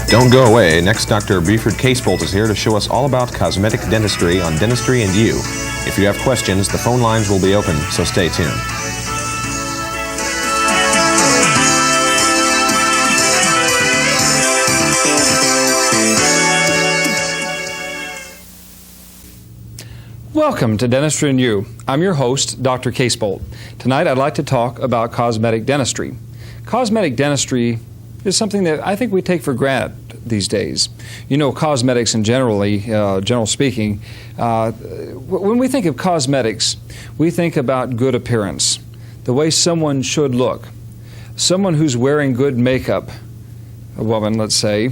Don't go away. Next, Dr. Buford Casebolt is here to show us all about cosmetic dentistry on Dentistry and You. If you have questions, the phone lines will be open, so stay tuned. Welcome to Dentistry and You. I'm your host, Dr. Casebolt. Tonight I'd like to talk about cosmetic dentistry. Cosmetic dentistry is something that I think we take for granted these days. You know, cosmetics in general speaking, when we think of cosmetics, we think about good appearance, the way someone should look. Someone who's wearing good makeup, a woman, let's say,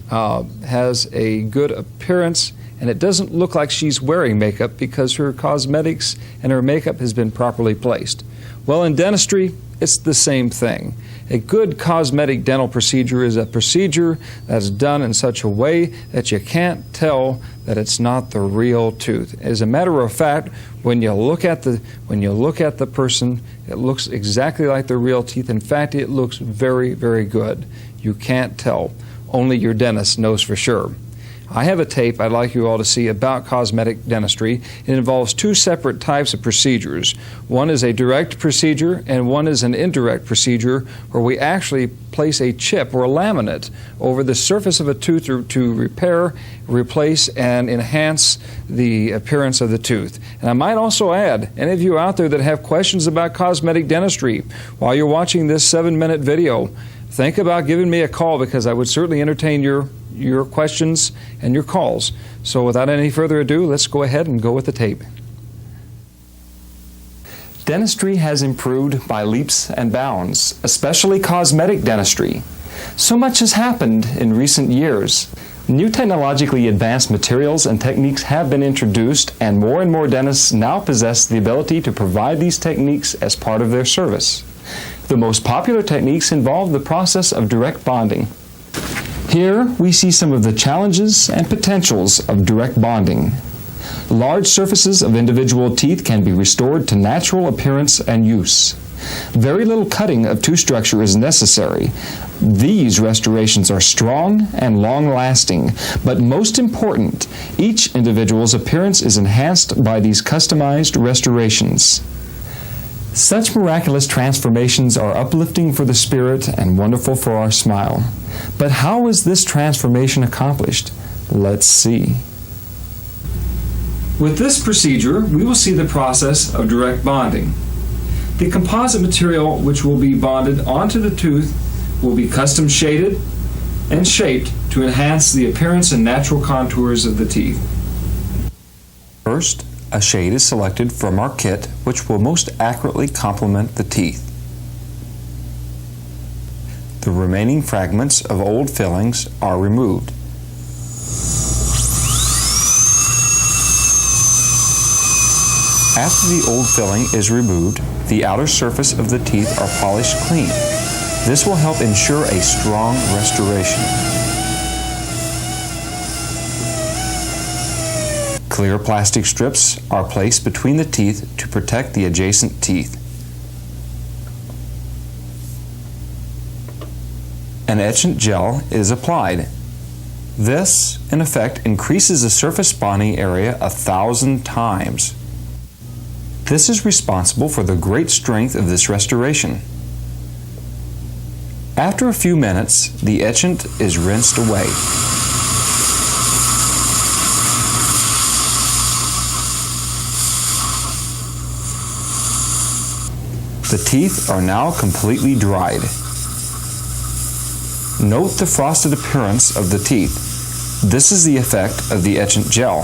has a good appearance, and it doesn't look like she's wearing makeup because her cosmetics and her makeup has been properly placed. Well, in dentistry, it's the same thing. A good cosmetic dental procedure is a procedure that's done in such a way that you can't tell that it's not the real tooth. As a matter of fact, when you look at the person, it looks exactly like the real teeth. In fact, it looks very, very good. You can't tell. Only your dentist knows for sure. I have a tape I'd like you all to see about cosmetic dentistry. It involves two separate types of procedures. One is a direct procedure and one is an indirect procedure where we actually place a chip or a laminate over the surface of a tooth to repair, replace, and enhance the appearance of the tooth. And I might also add, any of you out there that have questions about cosmetic dentistry, while you're watching this 7-minute video, think about giving me a call because I would certainly entertain your questions and your calls. So without any further ado, let's go ahead and go with the tape. Dentistry has improved by leaps and bounds, especially cosmetic dentistry. So much has happened in recent years. New technologically advanced materials and techniques have been introduced, and more dentists now possess the ability to provide these techniques as part of their service. The most popular techniques involve the process of direct bonding. Here we see some of the challenges and potentials of direct bonding. Large surfaces of individual teeth can be restored to natural appearance and use. Very little cutting of tooth structure is necessary. These restorations are strong and long-lasting, but most important, each individual's appearance is enhanced by these customized restorations. Such miraculous transformations are uplifting for the spirit and wonderful for our smile. But how is this transformation accomplished? Let's see. With this procedure, we will see the process of direct bonding. The composite material which will be bonded onto the tooth will be custom shaded and shaped to enhance the appearance and natural contours of the teeth. First, a shade is selected from our kit which will most accurately complement the teeth. The remaining fragments of old fillings are removed. After the old filling is removed, the outer surface of the teeth are polished clean. This will help ensure a strong restoration. Clear plastic strips are placed between the teeth to protect the adjacent teeth. An etchant gel is applied. This, in effect, increases the surface bonding area 1,000 times. This is responsible for the great strength of this restoration. After a few minutes, the etchant is rinsed away. The teeth are now completely dried. Note the frosted appearance of the teeth. This is the effect of the etchant gel.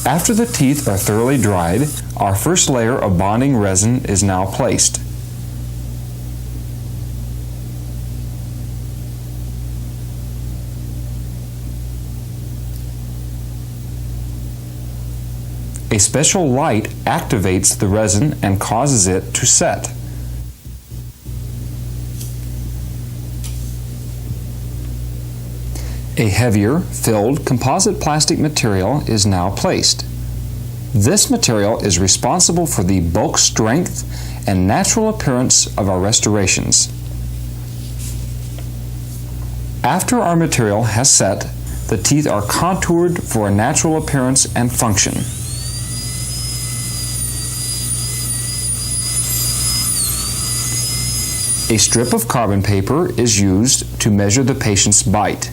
After the teeth are thoroughly dried, our first layer of bonding resin is now placed. A special light activates the resin and causes it to set. A heavier, filled composite plastic material is now placed. This material is responsible for the bulk strength and natural appearance of our restorations. After our material has set, the teeth are contoured for a natural appearance and function. A strip of carbon paper is used to measure the patient's bite.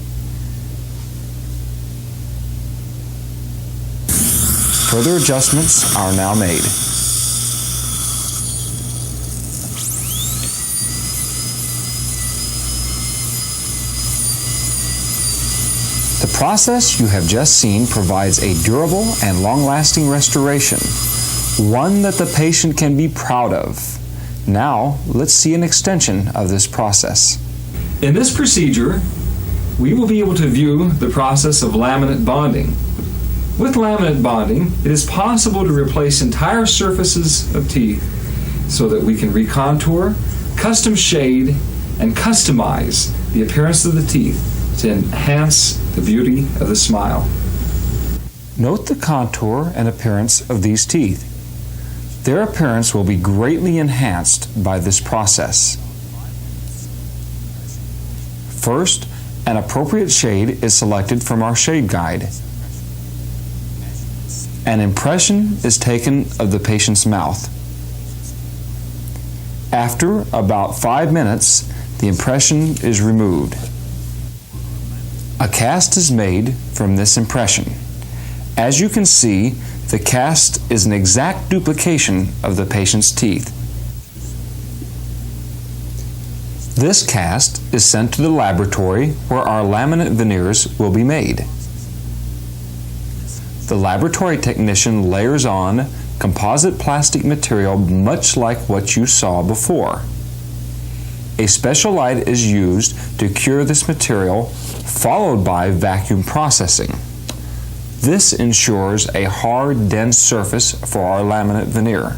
Further adjustments are now made. The process you have just seen provides a durable and long-lasting restoration, one that the patient can be proud of. Now, let's see an extension of this process. In this procedure, we will be able to view the process of laminate bonding. With laminate bonding, it is possible to replace entire surfaces of teeth so that we can recontour, custom shade, and customize the appearance of the teeth to enhance the beauty of the smile. Note the contour and appearance of these teeth. Their appearance will be greatly enhanced by this process. First, an appropriate shade is selected from our shade guide. An impression is taken of the patient's mouth. After about 5 minutes, the impression is removed. A cast is made from this impression. As you can see, the cast is an exact duplication of the patient's teeth. This cast is sent to the laboratory where our laminate veneers will be made. The laboratory technician layers on composite plastic material much like what you saw before. A special light is used to cure this material, followed by vacuum processing. This ensures a hard, dense surface for our laminate veneer.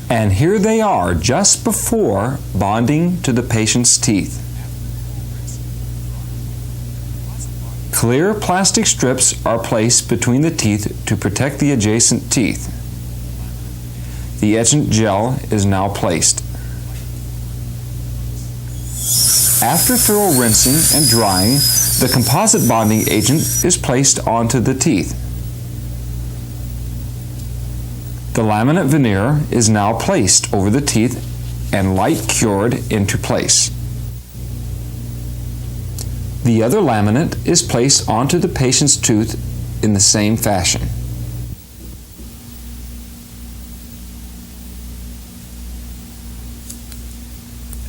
And here they are just before bonding to the patient's teeth. Clear plastic strips are placed between the teeth to protect the adjacent teeth. The etchant gel is now placed. After thorough rinsing and drying, the composite bonding agent is placed onto the teeth. The laminate veneer is now placed over the teeth and light cured into place. The other laminate is placed onto the patient's tooth in the same fashion.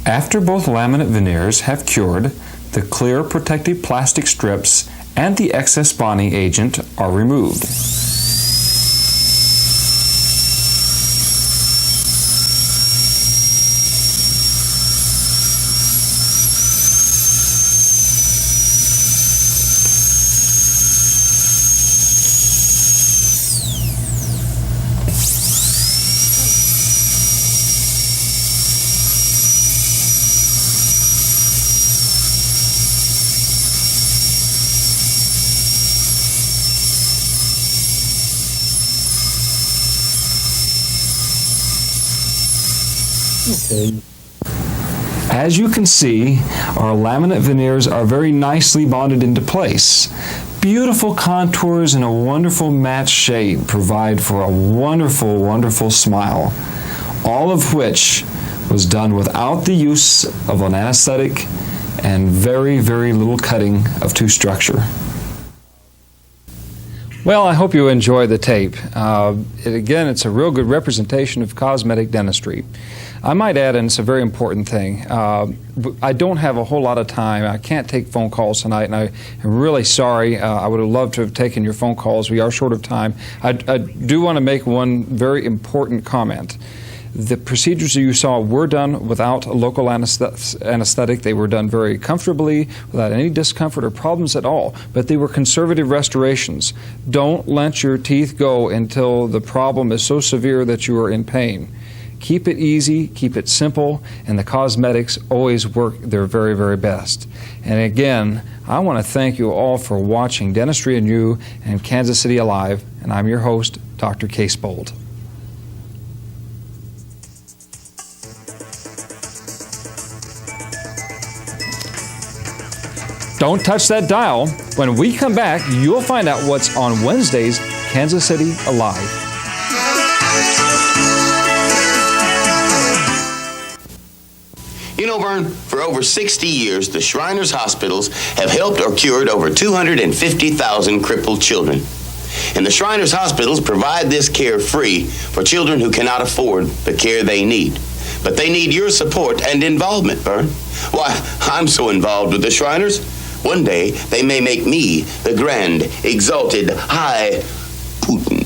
After both laminate veneers have cured, the clear protective plastic strips and the excess bonding agent are removed. Okay. As you can see, our laminate veneers are very nicely bonded into place. Beautiful contours and a wonderful matte shade provide for a wonderful, wonderful smile, all of which was done without the use of an anesthetic and very, very little cutting of tooth structure. Well, I hope you enjoy the tape. Again, it's a real good representation of cosmetic dentistry. I might add, and it's a very important thing, I don't have a whole lot of time. I can't take phone calls tonight, and I am really sorry. I would have loved to have taken your phone calls. We are short of time. I do want to make one very important comment. The procedures that you saw were done without a local anesthetic. They were done very comfortably, without any discomfort or problems at all, but they were conservative restorations. Don't let your teeth go until the problem is so severe that you are in pain. Keep it easy, keep it simple, and the cosmetics always work their very, very best. And again, I want to thank you all for watching Dentistry and You and Kansas City Alive, and I'm your host, Dr. Casebolt. Don't touch that dial. When we come back, you'll find out what's on Wednesday's Kansas City Alive. You know, Vern, for over 60 years, the Shriners Hospitals have helped or cured over 250,000 crippled children. And the Shriners Hospitals provide this care free for children who cannot afford the care they need. But they need your support and involvement, Vern. Why, I'm so involved with the Shriners. One day, they may make me the grand, exalted, high Putin.